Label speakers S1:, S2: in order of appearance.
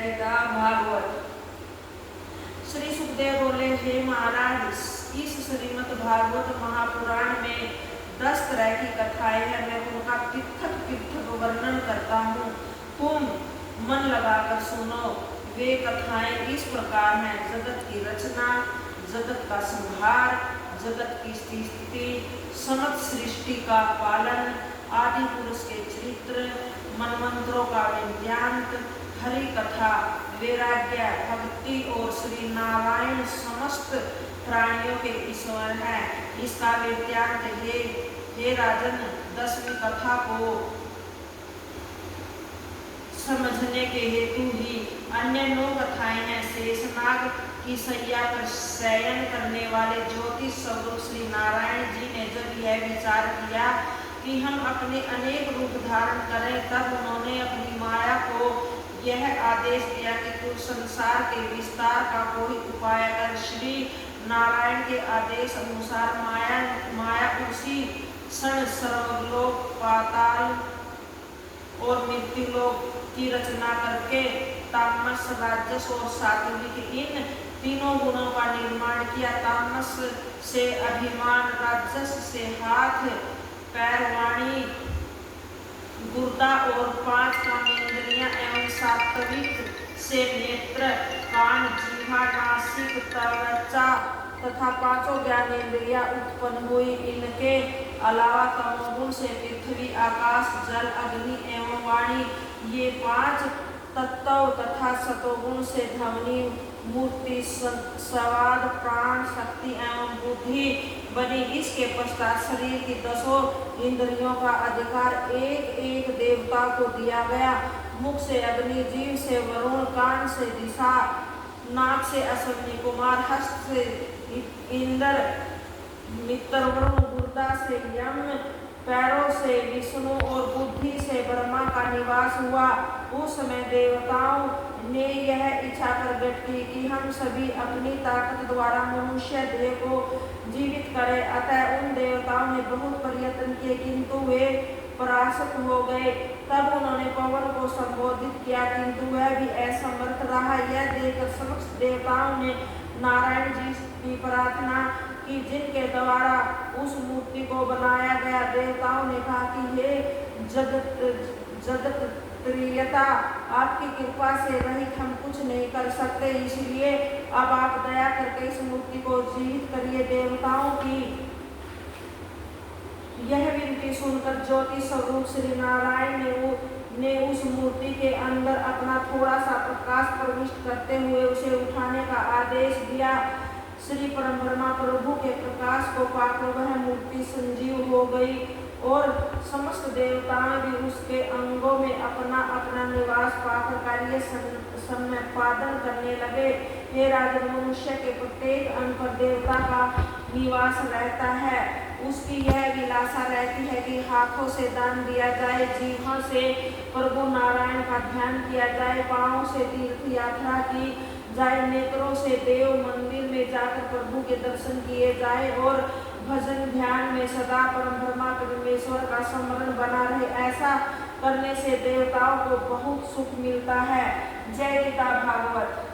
S1: गीता भागवत। श्री सुखदेव बोले, हे महाराज, इस श्रीमद् भागवत महापुराण में 10 तरह की कथाएं हैं। मैं उनका पृथक पृथक वर्णन करता हूँ, तुम मन लगाकर सुनो। वे कथाएं इस प्रकार हैं: जगत की रचना, जगत का संहार, जगत की स्थिति, समस्त सृष्टि का पालन, आदि पुरुष के चरित्र, मनमंत्रों का विद्यांत, हरि कथा, वैराग्य, भक्ति और श्री नारायण समस्त प्राणियों के ईश्वर हैं। इसका विद्यांत हे राजन, 10वीं कथा को समझने के हेतु ही अन्य 9 कथाएं हैं। शेषनाग की सैया पर शयन करने वाले ज्योतिष स्वरूप श्री नारायण जी ने जब यह विचार किया कि हम अपने अनेक रूप धारण करें, तब उन्होंने अपनी माया को यह आदेश दिया कि तू संसार के विस्तार का कोई उपाय कर। श्री नारायण के आदेश अनुसार माया उसी क्षण सर्वलोक, पाताल और मृत्युलोक की रचना करके तामस, राजस और सात्विक इन तीनों गुणों का निर्माण किया। तामस से अभिमान, राजस से हाथ पैर, वाणी, गुर्दा और 5 कामेंद्रियां एवं सात्विक से नेत्र, कान, जीवा, नासिक, त्वचा तथा 5 ज्ञानेंद्रियां उत्पन्न हुई। इनके अलावा तमोगुण से पृथ्वी, आकाश, जल, अग्नि एवं वाणी, ये 5 तत्व तथा सतोगुण से ध्वनि, मूर्ति, स्वाद, प्राण, शक्ति एवं बुद्धि बनी। इसके पश्चात शरीर की 10 इंद्रियों का अधिकार एक एक देवता को दिया गया। मुख से अग्नि, जीभ से वरुण, कान से दिशा, नाक से अश्विनी कुमार, हस्त से इंद्र, मित्र वरुण, गुर्दा से यम, पैरों से विष्णु और बुद्धि से ब्रह्मा का निवास हुआ। उस समय देवताओं ने यह इच्छा प्रकट की कि हम सभी अपनी ताकत द्वारा मनुष्य देह को जीवित करें। अतः उन देवताओं ने बहुत प्रयत्न किए, किंतु वे परास्त हो गए। तब उन्होंने पवन को संबोधित किया, किंतु वह भी असमर्थ रहा। यह देखकर समस्त देवताओं ने नारायण जी की प्रार्थना कि जिनके द्वारा उस मूर्ति को बनाया गया। देवताओं ने कहा कि हे जगत त्रियता, आपकी कृपा से रहित हम कुछ नहीं कर सकते, इसलिए अब आप दया करके इस मूर्ति को जीवित करिए। देवताओं की यह विनती सुनकर ज्योति स्वरूप श्री नारायण ने उस मूर्ति के अंदर अपना थोड़ा सा प्रकाश प्रविष्ट करते हुए उसे उठाने का आदेश दिया। श्री परब्रह्मा प्रभु के प्रकाश को पाकर वह मूर्ति संजीव हो गई और समस्त देवताएं भी उसके अंगों में अपना अपना निवास पाकर कार्य संपादन करने लगे। हे राजन, मनुष्य के प्रत्येक अंग पर देवता का निवास रहता है। उसकी यह विलासा रहती है कि हाथों से दान दिया जाए, जीभों से प्रभु नारायण का ध्यान किया जाए, पांवों से तीर्थ यात्रा की जाए, नेत्रों से देव मंदिर में जाकर प्रभु के दर्शन किए जाए और भजन ध्यान में सदा परब्रह्मा परमेश्वर का स्मरण बना रहे। ऐसा करने से देवताओं को बहुत सुख मिलता है। जय गीता भागवत।